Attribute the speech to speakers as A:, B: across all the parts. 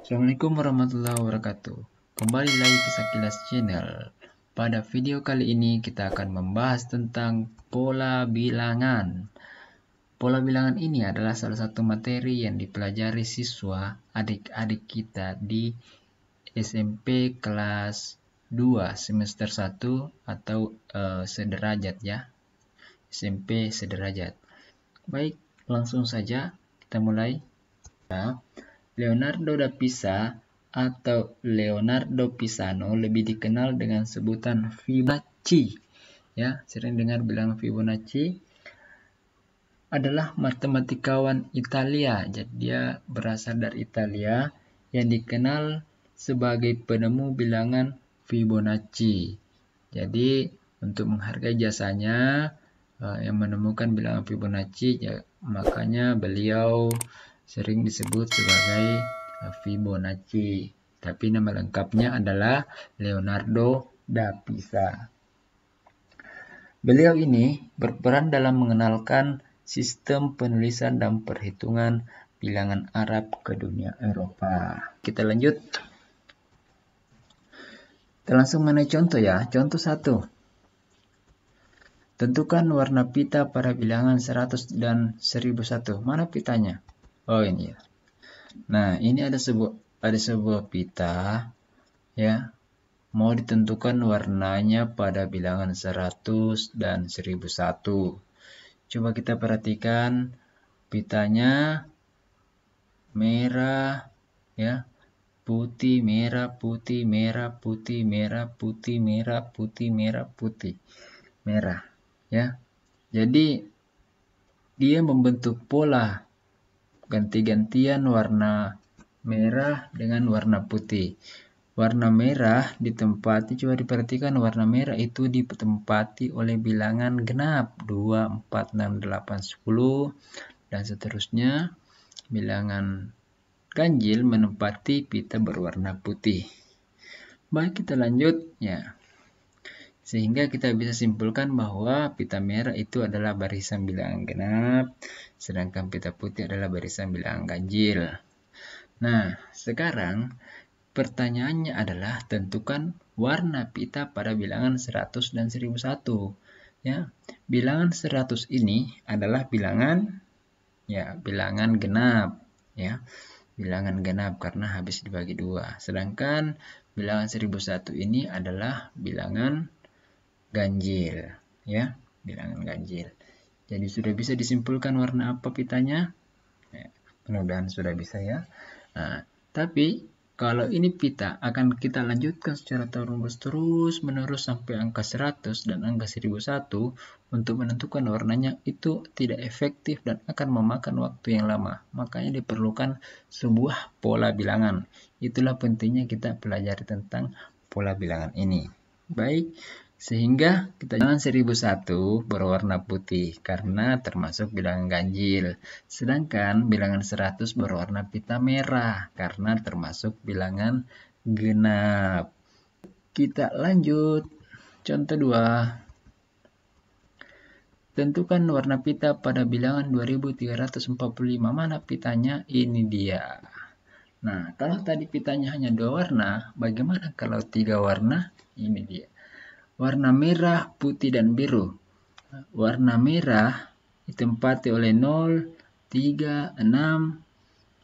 A: Assalamualaikum warahmatullahi wabarakatuh. Kembali lagi ke Sakilas Channel. Pada video kali ini kita akan membahas tentang pola bilangan. Pola bilangan ini adalah salah satu materi yang dipelajari siswa adik-adik kita di SMP kelas 2 semester 1 atau sederajat ya. SMP sederajat. Baik, langsung saja kita mulai. Leonardo da Pisa atau Leonardo Pisano lebih dikenal dengan sebutan Fibonacci. Ya, sering dengar bilang Fibonacci. Adalah matematikawan Italia. Jadi dia berasal dari Italia yang dikenal sebagai penemu bilangan Fibonacci. Jadi untuk menghargai jasanya yang menemukan bilangan Fibonacci, ya, makanya beliau sering disebut sebagai Fibonacci. Tapi nama lengkapnya adalah Leonardo da Pisa. Beliau ini berperan dalam mengenalkan sistem penulisan dan perhitungan bilangan Arab ke dunia Eropa. Kita lanjut. Kita langsung mengenai contoh ya. Contoh 1. Tentukan warna pita pada bilangan 100 dan 1001. Mana pitanya? Oh, ini ya. Nah, ini ada sebuah pita ya. Mau ditentukan warnanya pada bilangan 100 dan 1001. Coba kita perhatikan pitanya merah ya. Putih, merah, putih, merah, putih, merah, putih, merah, putih, merah, putih, merah ya. Jadi dia membentuk pola ganti-gantian warna merah dengan warna putih. Warna merah ditempati, coba diperhatikan, warna merah itu ditempati oleh bilangan genap 2, 4, 6, 8, 10 dan seterusnya. Bilangan ganjil menempati pita berwarna putih. Baik, kita lanjut ya. Sehingga kita bisa simpulkan bahwa pita merah itu adalah barisan bilangan genap, sedangkan pita putih adalah barisan bilangan ganjil. Nah, sekarang pertanyaannya adalah tentukan warna pita pada bilangan 100 dan 1001. Ya, bilangan 100 ini adalah bilangan genap ya. Bilangan genap karena habis dibagi 2. Sedangkan bilangan 1001 ini adalah bilangan ganjil ya, bilangan ganjil. Jadi sudah bisa disimpulkan warna apa pitanya? Ya, mudah-mudahan sudah bisa ya. Nah, tapi kalau ini pita akan kita lanjutkan secara terus menerus sampai angka 100 dan angka 1001 untuk menentukan warnanya itu tidak efektif dan akan memakan waktu yang lama. Makanya diperlukan sebuah pola bilangan. Itulah pentingnya kita pelajari tentang pola bilangan ini. Baik, sehingga kita bilangan 1001 berwarna putih karena termasuk bilangan ganjil. Sedangkan bilangan 100 berwarna pita merah karena termasuk bilangan genap. Kita lanjut. Contoh 2. Tentukan warna pita pada bilangan 2345. Mana pitanya? Ini dia. Nah, kalau tadi pitanya hanya 2 warna, bagaimana kalau 3 warna? Ini dia. Warna merah, putih, dan biru. Warna merah ditempati oleh 0, 3, 6,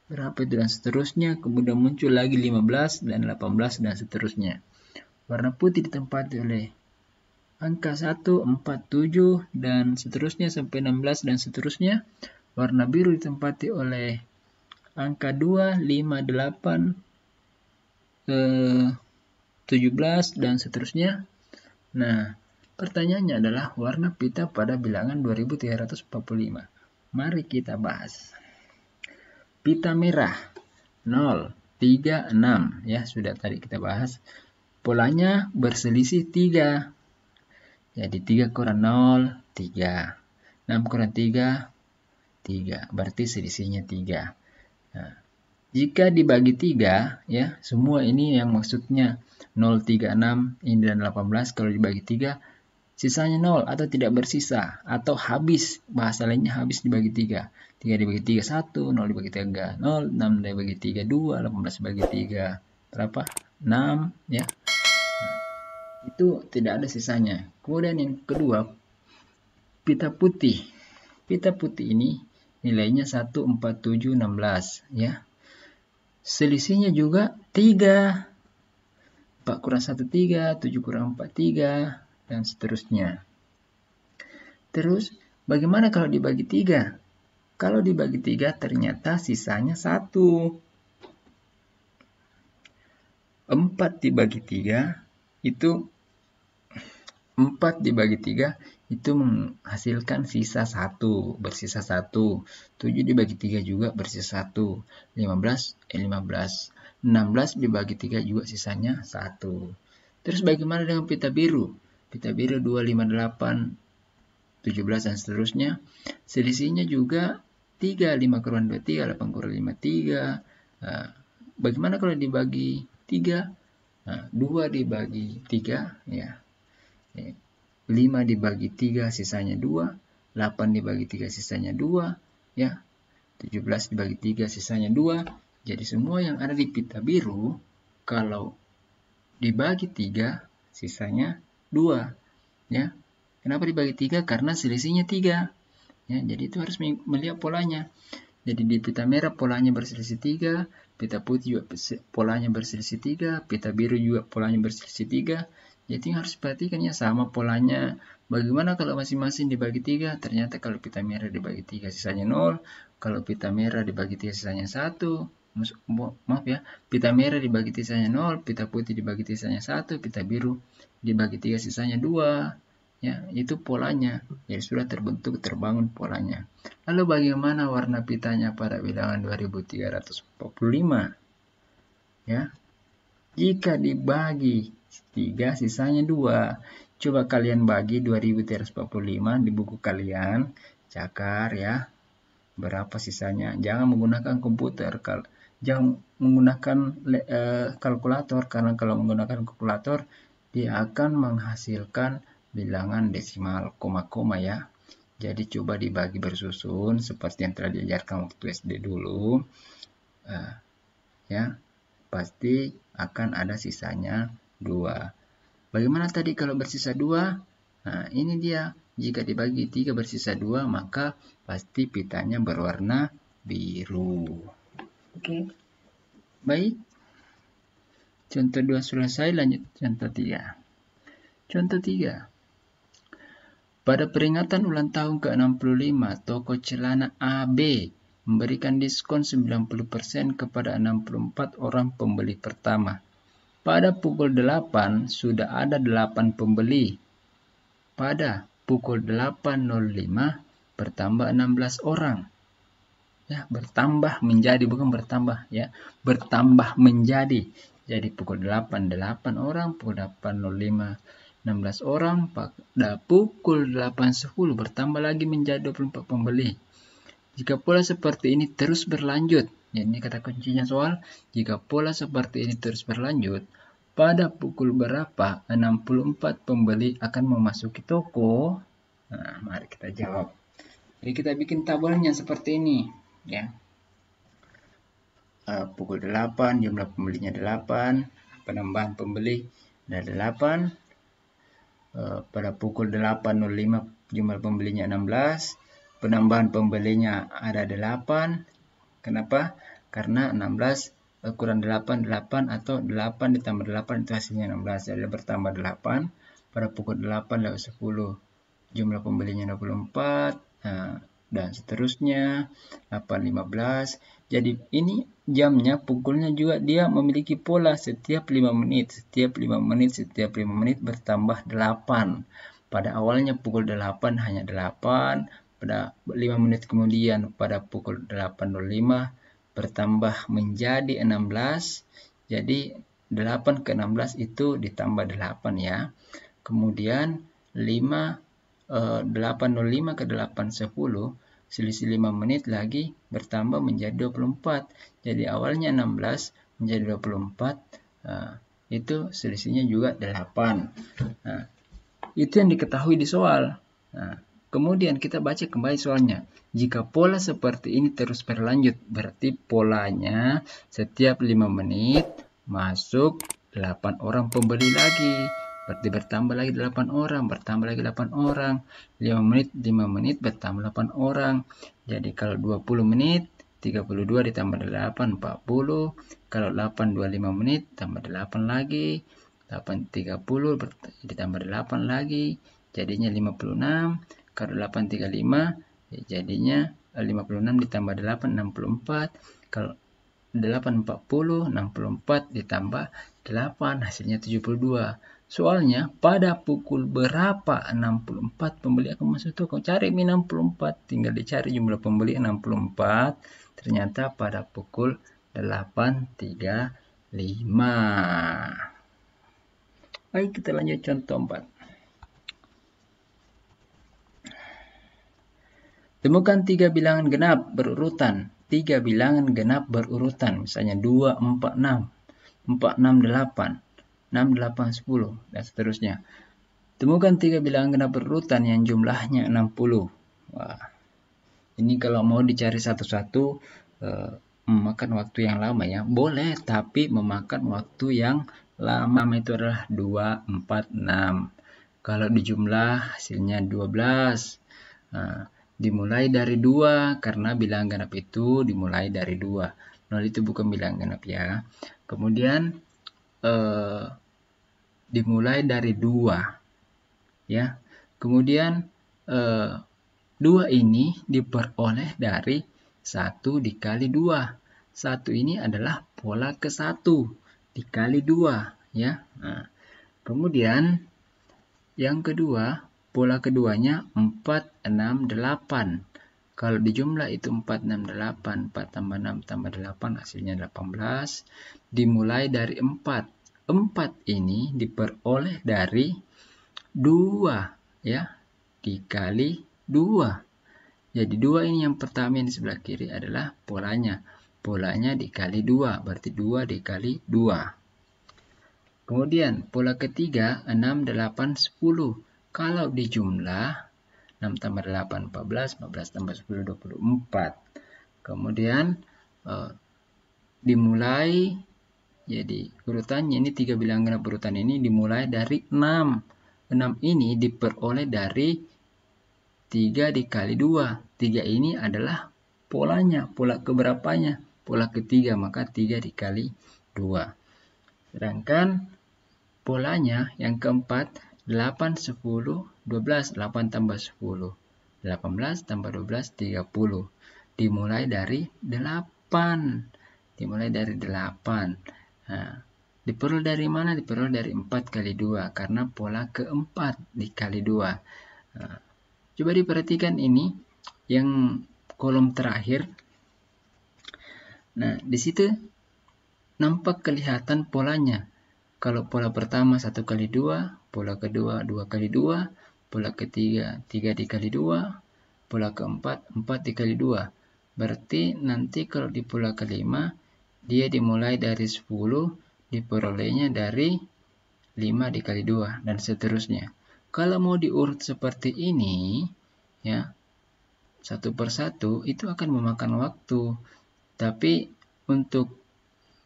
A: berapa itu dan seterusnya. Kemudian muncul lagi 15 dan 18 dan seterusnya. Warna putih ditempati oleh angka 1, 4, 7 dan seterusnya sampai 16 dan seterusnya. Warna biru ditempati oleh angka 2, 5, 8, 17 dan seterusnya. Nah, pertanyaannya adalah warna pita pada bilangan 2345. Mari kita bahas. Pita merah 0, 3, 6 ya, sudah tadi kita bahas. Polanya berselisih 3. Jadi 3 kurang 0, 3. 6 kurang 3, 3. Berarti selisihnya 3. Nah, jika dibagi 3 ya, semua ini yang maksudnya 0, 3, 6 ini dan 18, kalau dibagi 3 sisanya 0 atau tidak bersisa atau habis, bahasa lainnya habis dibagi 3. 3 dibagi 3, 1. 0 dibagi 3, 0. 6 dibagi 3, 2. 18 dibagi 3, berapa? 6, ya. Itu tidak ada sisanya. Kemudian yang kedua, pita putih. Pita putih ini nilainya 1, 4, 7, 16, ya. Selisihnya juga 3. 4 kurang 1, 3. 7 kurang 4, 3. Dan seterusnya. Terus, bagaimana kalau dibagi 3? Kalau dibagi 3 ternyata sisanya 1. 4 dibagi 3 itu 4 dibagi 3 itu menghasilkan sisa 1, bersisa 1. 7 dibagi 3 juga bersisa 1. 15 dibagi 3 juga sisanya 1. Terus bagaimana dengan pita biru? Pita biru 2, 5, 8, 17 dan seterusnya. Selisihnya juga 3, 5 kurang 2, 3, 8 kurang 5, 3. Nah, bagaimana kalau dibagi 3? Nah, 2 dibagi 3, ya. 5 dibagi 3 sisanya 2, 8 dibagi 3 sisanya 2, ya. 17 dibagi 3 sisanya 2. Jadi semua yang ada di pita biru kalau dibagi 3 sisanya 2, ya. Kenapa dibagi 3? Karena selisihnya 3. Ya, jadi itu harus melihat polanya. Jadi di pita merah polanya berselisih 3, pita putih juga polanya berselisih 3, pita biru juga polanya berselisih 3. Jadi harus perhatikan ya sama polanya. Bagaimana kalau masing-masing dibagi 3? Ternyata kalau pita merah dibagi 3 sisanya 0, kalau pita merah dibagi 3 sisanya 1. Maaf ya, pita merah dibagi 3 sisanya 0, pita putih dibagi 3 sisanya 1, pita biru dibagi 3 sisanya 2. Ya, itu polanya. Jadi sudah terbangun polanya. Lalu bagaimana warna pitanya pada bilangan 2345? Ya. Jika dibagi 3 sisanya 2. Coba kalian bagi 2345 di buku kalian, cakar ya. Berapa sisanya? Jangan menggunakan komputer, jangan menggunakan kalkulator, karena kalau menggunakan kalkulator dia akan menghasilkan bilangan desimal koma-koma ya. Jadi coba dibagi bersusun seperti yang telah diajarkan waktu SD dulu. Ya, pasti akan ada sisanya 2. Bagaimana tadi kalau bersisa 2? Nah, ini dia. Jika dibagi 3 bersisa 2, maka pasti pitanya berwarna biru. Oke. Baik. Contoh 2 selesai, lanjut contoh 3. Contoh 3. Pada peringatan ulang tahun ke-65, toko celana AB memberikan diskon 90% kepada 64 orang pembeli pertama. Pada pukul 8 sudah ada 8 pembeli. Pada pukul 8.05 bertambah 16 orang. Ya, bertambah menjadi, bukan bertambah ya, bertambah menjadi. Jadi pukul 8 orang, pukul 8.05 16 orang, pada pukul 8.10 bertambah lagi menjadi 24 pembeli. Jika pola seperti ini terus berlanjut, ya ini kata kuncinya soal, jika pola seperti ini terus berlanjut, pada pukul berapa 64 pembeli akan memasuki toko? Nah, mari kita jawab. Jadi kita bikin tabelnya seperti ini, ya. Pukul 8, jumlah pembelinya 8, penambahan pembeli ada 8. Pada pukul 8.05 jumlah pembelinya 16, penambahan pembelinya ada 8. Kenapa? Karena 16 kurang 8 atau 8 ditambah 8 itu hasilnya 16, jadi bertambah 8. Pada pukul 8.10 jumlah pembelinya 24, dan seterusnya 8.15. Jadi ini jamnya, pukulnya juga dia memiliki pola setiap 5 menit, setiap 5 menit bertambah 8. Pada awalnya pukul 8 hanya 8, pada 5 menit kemudian pada pukul 8.05 bertambah menjadi 16. Jadi 8 ke 16 itu ditambah 8 ya. Kemudian 8.05 ke 8.10 selisih 5 menit lagi bertambah menjadi 24. Jadi awalnya 16 menjadi 24. Itu selisihnya juga 8. Nah, itu yang diketahui di soal. Nah, Kemudian kita baca kembali soalnya. Jika pola seperti ini terus berlanjut, berarti polanya setiap 5 menit masuk 8 orang pembeli lagi. Berarti bertambah lagi 8 orang, bertambah lagi 8 orang. 5 menit bertambah 8 orang. Jadi kalau 20 menit, 32 ditambah 8, 40. Kalau 8 25 menit, tambah 8 lagi. 8 30 ditambah 8 lagi. Jadinya 56. Kalau 835 ya jadinya 56 ditambah 8 64. Kalau 8 40 64 ditambah 8 hasilnya 72. Soalnya pada pukul berapa 64 pembeli akan masuk toko. Cari 64, tinggal dicari jumlah pembeli 64. Ternyata pada pukul 8.35. Baik, kita lanjut contoh 4. Temukan 3 bilangan genap berurutan. 3 bilangan genap berurutan. Misalnya 2, 4, 6. 4, 6, 8. 6, 8, 10. Dan seterusnya. Temukan 3 bilangan genap berurutan yang jumlahnya 60. Wah. Ini kalau mau dicari satu-satu memakan waktu yang lama ya. Boleh, tapi memakan waktu yang lama itu adalah 2, 4, 6. Kalau dijumlah hasilnya 12. Nah, dimulai dari 2 karena bilangan genap itu dimulai dari 2. 0 itu bukan bilangan genap ya. Kemudian dimulai dari 2 ya. Kemudian 2 ini diperoleh dari 1 dikali 2. 1 ini adalah pola ke-1 dikali 2 ya. Nah, kemudian yang kedua, pola keduanya 4, 6, 8. Kalau dijumlah itu 4, 6, 8. 4 tambah 6 tambah 8 hasilnya 18. Dimulai dari 4. 4 ini diperoleh dari 2 ya. Dikali 2. Jadi 2 ini yang pertama yang di sebelah kiri adalah polanya. Polanya dikali 2. Berarti 2 dikali 2. Kemudian pola ketiga 6, 8, 10. Kalau dijumlah 6 tambah 8, 14, 14 tambah 10, 24. Kemudian dimulai, jadi urutannya ini 3 bilangan genap berurutan ini dimulai dari 6. 6 ini diperoleh dari 3 dikali 2. 3 ini adalah polanya, pola keberapanya? Pola ketiga, maka 3 dikali 2. Sedangkan polanya yang keempat 8, 10, 12. 8 tambah 10. 18 tambah 12, 30. Dimulai dari 8. Dimulai dari 8. Nah, diperoleh dari mana? Diperoleh dari 4 kali 2. Karena pola keempat dikali 2. Nah, coba diperhatikan ini. Yang kolom terakhir. Nah, di situ nampak kelihatan polanya. Kalau pola pertama 1 kali 2, pola kedua 2 kali 2, pola ketiga 3 dikali 2, pola keempat 4 dikali 2. Berarti nanti kalau di pola kelima, dia dimulai dari 10, diperolehnya dari 5 dikali 2, dan seterusnya. Kalau mau diurut seperti ini, ya, satu persatu, itu akan memakan waktu. Tapi untuk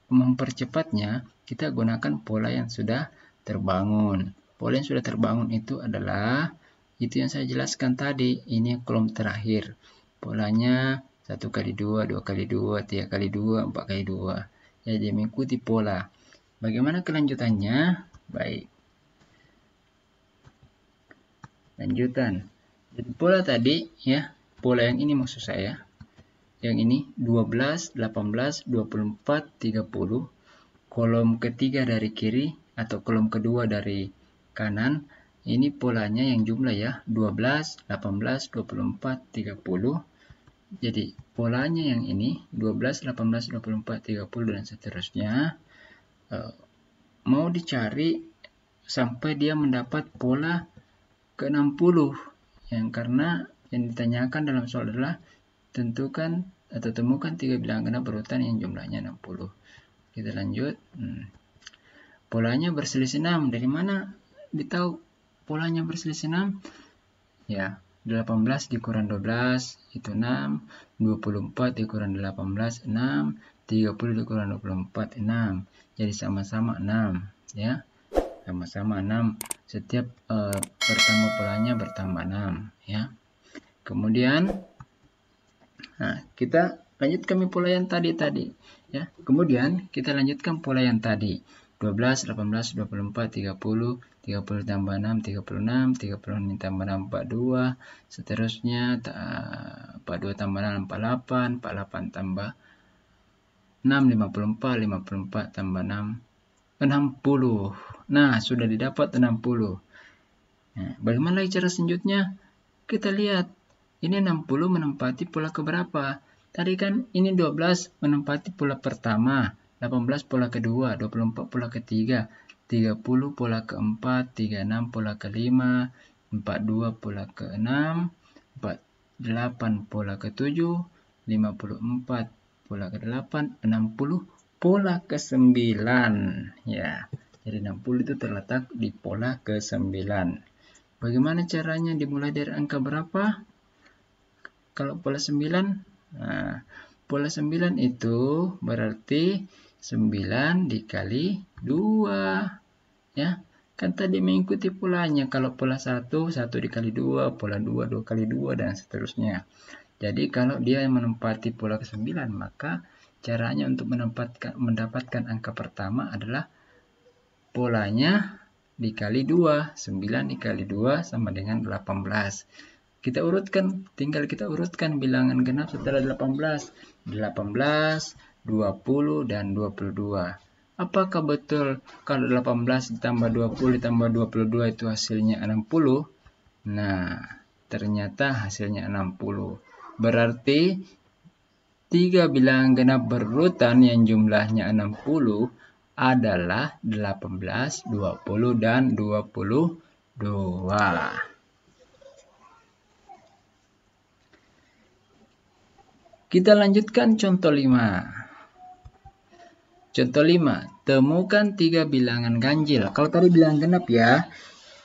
A: mempercepatnya, kita gunakan pola yang sudah terbangun. Pola yang sudah terbangun itu adalah itu yang saya jelaskan tadi. Ini kolom terakhir. Polanya 1 kali 2, 2 kali 2, 3 kali 2, 4 kali 2. Jadi mengikuti pola. Bagaimana kelanjutannya? Baik. Lanjutan. Jadi pola tadi ya, pola yang ini maksud saya. Yang ini 12, 18, 24, 30. Kolom ketiga dari kiri atau kolom kedua dari kanan, ini polanya yang jumlah ya, 12, 18, 24, 30. Jadi polanya yang ini 12, 18, 24, 30 dan seterusnya. Mau dicari sampai dia mendapat pola ke-60. Yang karena yang ditanyakan dalam soal adalah tentukan atau temukan 3 bilangan genap berurutan yang jumlahnya 60. Kita lanjut. Polanya berselisih 6. Dari mana ditahu polanya berselisih 6? Ya, 18 dikurang 12 itu 6, 24 dikurang 18 6, 30 dikurang 24 6. Jadi sama-sama 6 ya. Sama-sama 6. Setiap bertambah polanya bertambah 6 ya. Kemudian kita lanjutkan pola yang tadi ya. Kemudian kita lanjutkan pola yang tadi. 12, 18, 24, 30, 30 tambah 6, 36, 36 tambah 6, 42, seterusnya 42 tambah 6, 48, 48 tambah 6, 54, 54 tambah 6, 60. Nah, sudah didapat 60. Nah, bagaimana lagi cara selanjutnya? Kita lihat, ini 60 menempati pola keberapa? Tadi kan ini 12 menempati pola pertama, 18 pola kedua, 24 pola ketiga, 30 pola keempat, 36 pola kelima, 42 pola keenam, 48 pola ketujuh, 54 pola ke-8, 60 pola ke-9 ya. Jadi 60 itu terletak di pola ke-9. Bagaimana caranya dimulai dari angka berapa? Kalau pola 9, nah, pola 9 itu berarti 9 dikali 2 ya. Kan tadi mengikuti polanya. Kalau pola 1 dikali 2, pola 2 kali 2 dan seterusnya. Jadi kalau dia menempati pola ke-9, maka caranya untuk mendapatkan angka pertama adalah polanya dikali 2. 9 dikali 2 sama dengan 18. Kita urutkan, tinggal kita urutkan bilangan genap setelah 18. 18, 20, dan 22. Apakah betul kalau 18 ditambah 20 ditambah 22 itu hasilnya 60? Nah, ternyata hasilnya 60. Berarti 3 bilangan genap berurutan yang jumlahnya 60 adalah 18, 20, dan 22. Kita lanjutkan contoh 5. Contoh 5, temukan 3 bilangan ganjil. Kalau tadi bilangan genap ya,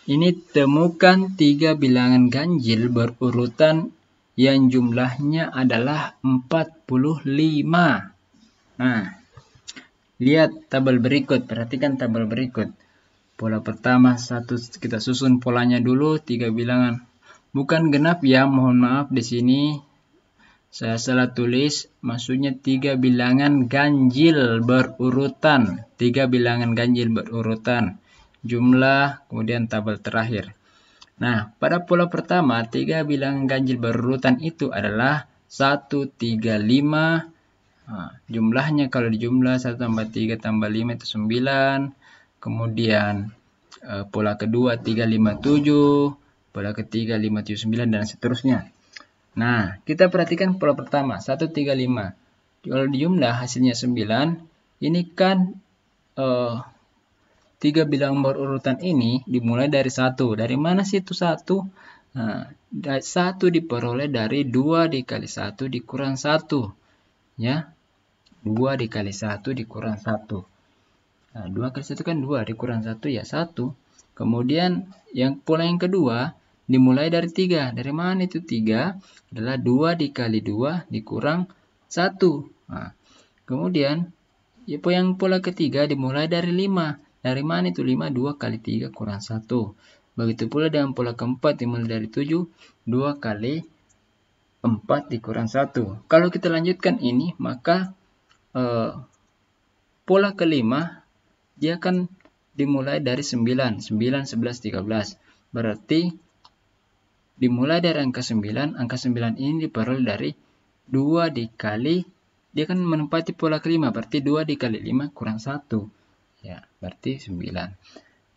A: ini temukan 3 bilangan ganjil berurutan yang jumlahnya adalah 45. Nah, lihat tabel berikut, perhatikan tabel berikut. Pola pertama, kita susun polanya dulu, 3 bilangan. Bukan genap ya, mohon maaf di sini. Saya salah tulis, maksudnya 3 bilangan ganjil berurutan. 3 bilangan ganjil berurutan. Jumlah, kemudian tabel terakhir. Nah, pada pola pertama, 3 bilangan ganjil berurutan itu adalah 1, 3, 5. Nah, jumlahnya kalau dijumlah 1 tambah 3 tambah 5 itu 9. Kemudian pola kedua 3, 5, 7. Pola ketiga 5, 7, 9 dan seterusnya. Nah, kita perhatikan pola pertama, 1, 3, 5. Kalau dijumlah hasilnya 9, ini kan 3 bilangan berurutan ini dimulai dari 1. Dari mana sih itu 1? Nah, 1 diperoleh dari 2 dikali 1 dikurang 1. Ya, 2 dikali 1 dikurang 1. Nah, 2 kali 1 kan 2, dikurang 1 ya 1. Kemudian pola yang kedua, dimulai dari 3. Dari mana itu 3? Adalah 2 dikali 2 dikurang 1. Nah, kemudian yang pola ketiga dimulai dari 5. Dari mana itu 5? 2 kali 3 kurang 1. Begitu pula dengan pola keempat dimulai dari 7. 2 kali 4 dikurang 1. Kalau kita lanjutkan ini, maka pola kelima dia akan dimulai dari 9. 9, 11, 13. Berarti dimulai dari angka 9, angka 9 ini diperoleh dari 2 dikali, dia kan menempati pola kelima, berarti 2 dikali 5 kurang 1. Ya, berarti 9.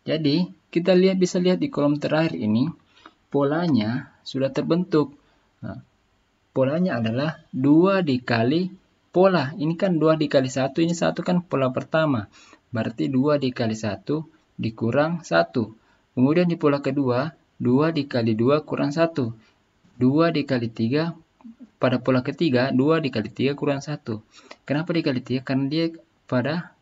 A: Jadi, kita bisa lihat di kolom terakhir ini, polanya sudah terbentuk. Nah, polanya adalah 2 dikali pola. Ini kan 2 dikali 1, ini 1 kan pola pertama. Berarti 2 dikali 1 dikurang 1. Kemudian di pola kedua, 2 dikali 2 kurang 1. 2 dikali 3, pada pola ketiga, 2 dikali 3 kurang 1. Kenapa dikali 3? Karena dia pada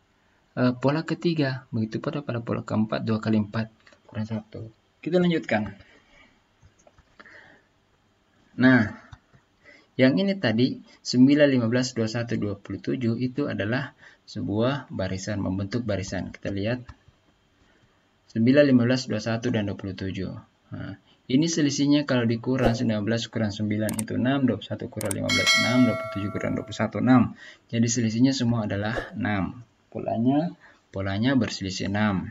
A: pola ketiga. Begitu pada pola keempat, 2 kali 4 kurang 1. Kita lanjutkan. Nah, yang ini tadi 9, 15, 21, 27 itu adalah sebuah barisan, membentuk barisan. Kita lihat 9, 15, 21, dan 27. Nah, ini selisihnya kalau dikurang 19 kurang 9 itu 6, 21 kurang 15, 6, 27 kurang 21, 6. Jadi selisihnya semua adalah 6. Polanya berselisih 6.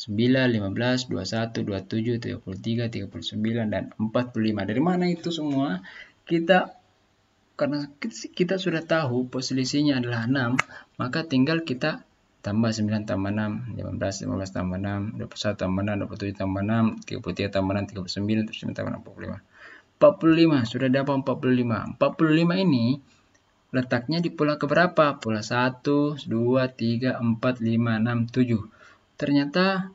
A: 9, 15, 21, 27, 33, 39, dan 45. Dari mana itu semua? Karena kita sudah tahu selisihnya adalah 6, maka tinggal kita tambah 9 tambah 6, 15, 15 tambah 6, 21 tambah 6, 27 tambah 6, 33 tambah 6, 39, 39 tambah 6, 45. 45, sudah dapat 45. 45 ini letaknya di pola keberapa? Pola 1, 2, 3, 4, 5, 6, 7. Ternyata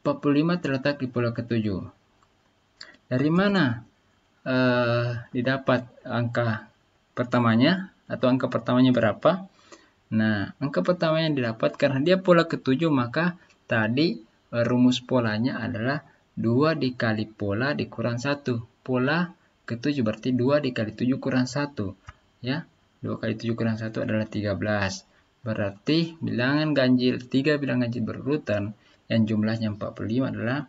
A: 45 terletak di pola ke-7. Dari mana didapat angka pertamanya atau angka pertamanya berapa? Nah, angka pertamanya didapat karena dia pola ke-7, maka tadi rumus polanya adalah 2 dikali pola dikurang 1. Pola ke-7 berarti 2 dikali 7 kurang 1. Ya, 2 kali 7 kurang 1 adalah 13. Berarti bilangan ganjil, 3 bilangan ganjil berurutan yang jumlahnya 45 adalah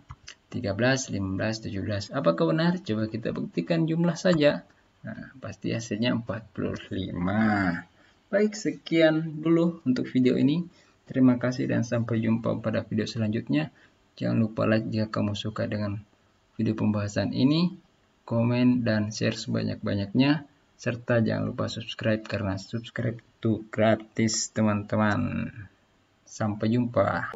A: 13, 15, 17. Apakah benar? Coba kita buktikan jumlah saja. Nah, pasti hasilnya 45. Baik, sekian dulu untuk video ini. Terima kasih dan sampai jumpa pada video selanjutnya. Jangan lupa like jika kamu suka dengan video pembahasan ini. Komen dan share sebanyak-banyaknya. Serta jangan lupa subscribe karena subscribe itu gratis, teman-teman. Sampai jumpa.